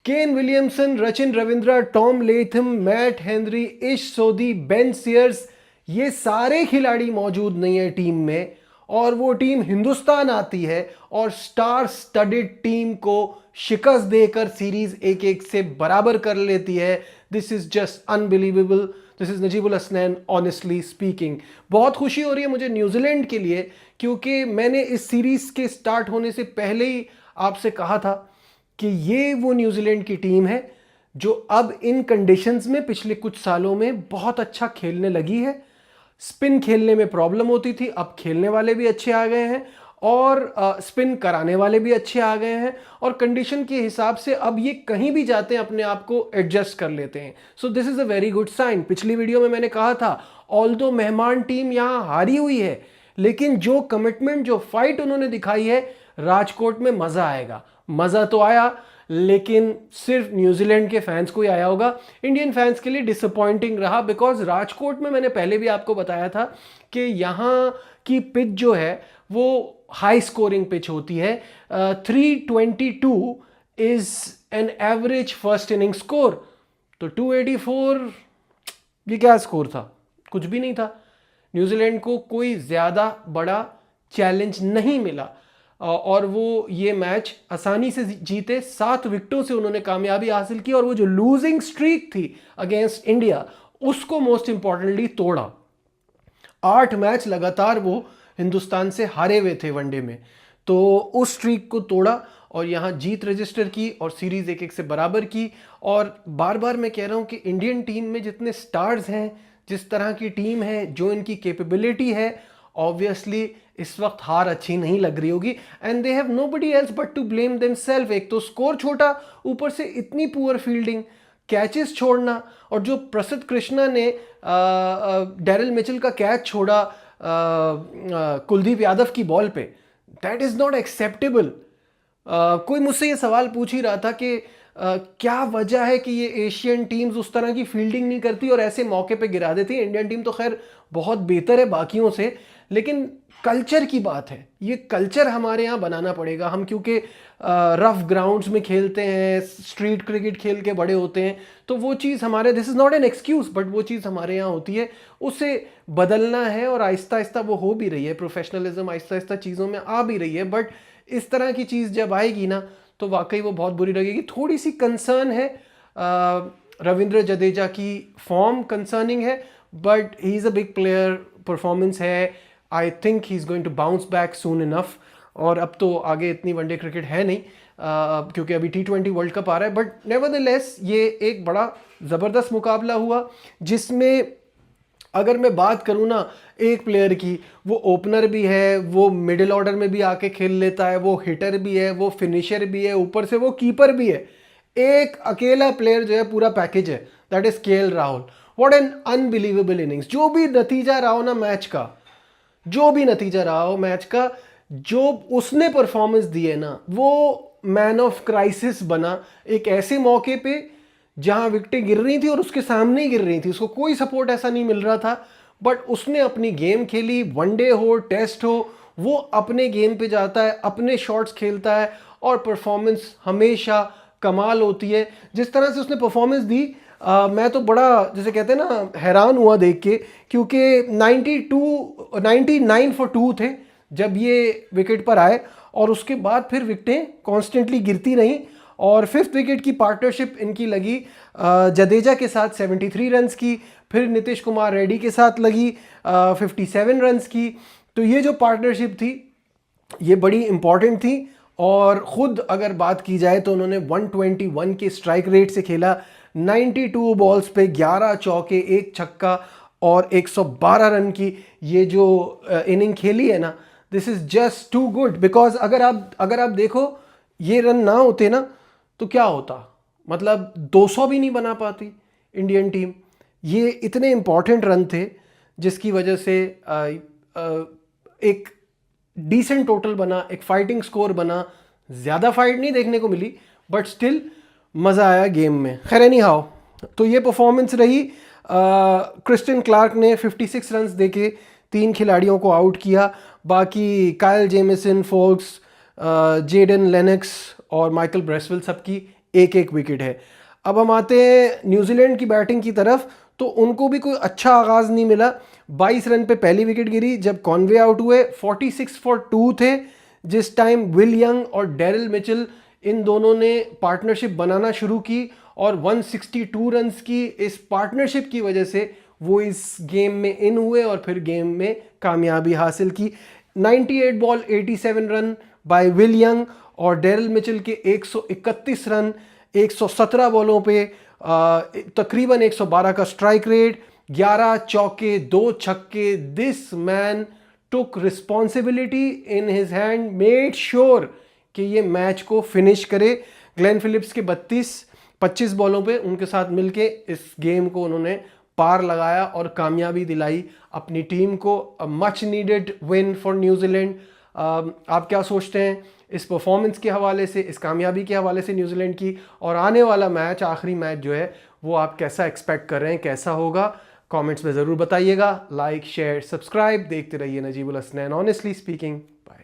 Kane Williamson, Rachin Ravindra, Tom Latham, Matt Henry, इश सोधी, Ben seers, ये सारे खिलाड़ी मौजूद नहीं है टीम में, और वो टीम हिंदुस्तान आती है और स्टार स्टडेड टीम को शिकस्त देकर सीरीज 1-1 से बराबर कर लेती है। This is just unbelievable. This is Najibul Hasnain honestly speaking. बहुत खुशी हो रही है मुझे न्यूजीलैंड के लिए, क्योंकि मैंने इस सीरीज के स्टार्ट होने से पहले ही आपसे कहा था कि ये वो न्यूजीलैंड की टीम है जो अब इन कंडीशंस में पिछले कुछ सालों में बहुत अच्छा खेलने लगी है। स्पिन खेलने में प्रॉब्लम होती थी, अब खेलने वाले भी अच्छे आ गए हैं और स्पिन कराने वाले भी अच्छे आ गए हैं, और कंडीशन के हिसाब से अब ये कहीं भी जाते हैं अपने आप को एडजस्ट कर लेते हैं। So this is a very good sign. पिछली वीडियो में मैंने कहा था ऑल्दो मेहमान टीम यहाँ हारी हुई है, लेकिन जो कमिटमेंट, जो फाइट उन्होंने दिखाई है, राजकोट में मजा आएगा। मजा तो आया, लेकिन सिर्फ न्यूजीलैंड के फैंस को ही आया होगा। इंडियन फैंस के लिए डिसअपॉइंटिंग रहा, बिकॉज राजकोट में मैंने पहले भी आपको बताया था कि यहाँ की पिच जो है वो हाई स्कोरिंग पिच होती है। 322 is an average first inning score, तो 284 ये क्या स्कोर था? कुछ भी नहीं था। न्यूजीलैंड को कोई ज़्यादा बड़ा चैलेंज नहीं मिला और वो ये मैच आसानी से जीते। 7 विकेटों से उन्होंने कामयाबी हासिल की, और वो जो लूजिंग स्ट्रीक थी अगेंस्ट इंडिया उसको मोस्ट इंपॉर्टेंटली तोड़ा। 8 मैच लगातार वो हिंदुस्तान से हारे हुए थे वनडे में, तो उस स्ट्रीक को तोड़ा और यहाँ जीत रजिस्टर की और सीरीज 1-1 से बराबर की। और बार बार मैं कह रहा हूँ कि इंडियन टीम में जितने स्टार्स हैं, जिस तरह की टीम है, जो इनकी कैपेबिलिटी है, ऑब्वियसली इस वक्त हार अच्छी नहीं लग रही होगी, and they have nobody else but to blame themselves. एक तो स्कोर छोटा, ऊपर से इतनी पुअर फील्डिंग, कैचेस छोड़ना, और जो प्रसिद्ध कृष्णा ने डैरिल मिचेल का कैच छोड़ा कुलदीप यादव की बॉल पे, दैट इज नॉट एक्सेप्टेबल। कोई मुझसे ये सवाल पूछ ही रहा था कि क्या वजह है कि ये एशियन टीम्स उस तरह की फील्डिंग नहीं करती और ऐसे मौके पे गिरा देती है। इंडियन टीम तो खैर बहुत बेहतर है बाकियों से, लेकिन कल्चर की बात है, ये कल्चर हमारे यहाँ बनाना पड़ेगा। हम क्योंकि रफ ग्राउंड्स में खेलते हैं, स्ट्रीट क्रिकेट खेल के बड़े होते हैं, तो वो चीज़ हमारे, this is not an excuse, but वो चीज़ हमारे यहाँ होती है, उसे बदलना है, और आहिस्ता आहिस्ता वो हो भी रही है। प्रोफेशनलिज्म आहिस्ता आहिस्ता चीज़ों में आ भी रही है, बट इस तरह की चीज़ जब आएगी ना तो वाकई वो बहुत बुरी लगेगी। थोड़ी सी कंसर्न है, रविंद्र जडेजा की फॉर्म कंसर्निंग है, but he is a big player, performance है, I think he is going to bounce back soon enough. और अब तो आगे इतनी वनडे क्रिकेट है नहीं, क्योंकि अभी T20 वर्ल्ड कप आ रहा है, बट नेवरदलेस ये एक बड़ा ज़बरदस्त मुकाबला हुआ, जिसमें अगर मैं बात करूँ ना एक प्लेयर की, वो ओपनर भी है, वो मिडिल ऑर्डर में भी आके खेल लेता है, वो हिटर भी है, वो फिनिशर भी है, ऊपर से वो कीपर भी है। एक अकेला प्लेयर जो है पूरा पैकेज है, that is KL Rahul. What an unbelievable innings. जो भी नतीजा रहा हो ना मैच का, जो भी नतीजा रहा हो मैच का, जो उसने परफॉर्मेंस दी है ना, वो मैन ऑफ क्राइसिस बना। एक ऐसे मौके पे जहां विकेटें गिर रही थी और उसके सामने ही गिर रही थी, उसको कोई सपोर्ट ऐसा नहीं मिल रहा था, बट उसने अपनी गेम खेली। वनडे हो, टेस्ट हो, वो अपने गेम पे जाता है, अपने शॉट्स खेलता है, और परफॉर्मेंस हमेशा कमाल होती है। जिस तरह से उसने परफॉर्मेंस दी, मैं तो बड़ा, जैसे कहते हैं ना, हैरान हुआ देख के, क्योंकि 99 for 2 थे जब ये विकेट पर आए, और उसके बाद फिर विकेटें कॉन्स्टेंटली गिरती रहीं, और 5th विकेट की पार्टनरशिप इनकी लगी जडेजा के साथ 73 रन्स की, फिर नीतीश कुमार रेड्डी के साथ लगी 57 रन्स की। तो ये जो पार्टनरशिप थी ये बड़ी इंपॉर्टेंट थी, और ख़ुद अगर बात की जाए तो उन्होंने 121 के स्ट्राइक रेट से खेला, 92 बॉल्स पे 11 चौके, 1 छक्का और 112 रन की ये जो इनिंग खेली है ना, this is just too good. Because अगर आप देखो, ये रन ना होते ना तो क्या होता, मतलब 200 भी नहीं बना पाती इंडियन टीम। ये इतने इंपॉर्टेंट रन थे जिसकी वजह से एक डिसेंट टोटल बना, एक फाइटिंग स्कोर बना। ज़्यादा फाइट नहीं देखने को मिली, बट स्टिल मज़ा आया गेम में। खैर एनी हाउ, तो ये परफॉर्मेंस रही। क्रिस्टियन क्लार्क ने 56 रन्स देके 3 खिलाड़ियों को आउट किया। बाकी Kyle Jameson, focus, Jadon Lennox और माइकल ब्रेसवेल सबकी एक एक विकेट है। अब हम आते हैं न्यूजीलैंड की बैटिंग की तरफ, तो उनको भी कोई अच्छा आगाज़ नहीं मिला। 22 रन पे पहली विकेट गिरी जब कॉनवे आउट हुए। 46 फॉर 2 थे जिस टाइम विल यंग और डेरिल मिचेल इन दोनों ने पार्टनरशिप बनाना शुरू की, और 162 रन्स की इस पार्टनरशिप की वजह से वो इस गेम में इन हुए और फिर गेम में कामयाबी हासिल की। 98 ball 87 run by will young और डेरिल मिचेल के 131 रन 117 बॉलों पे, तकरीबन 112 का स्ट्राइक रेट, 11 चौके 2 छक्के। This man took responsibility in his hand, made sure कि ये मैच को फिनिश करे। ग्लेन फिलिप्स के 25 बॉलों पे उनके साथ मिलके इस गेम को उन्होंने पार लगाया और कामयाबी दिलाई अपनी टीम को। Much needed win for New Zealand. आप क्या सोचते हैं इस परफॉर्मेंस के हवाले से, इस कामयाबी के हवाले से न्यूजीलैंड की, और आने वाला मैच, आखिरी मैच जो है वो आप कैसा एक्सपेक्ट कर रहे हैं, कैसा होगा? कमेंट्स में ज़रूर बताइएगा। लाइक शेयर सब्सक्राइब देखते रहिए नजीबुल हसनैन ऑनेस्टली स्पीकिंग।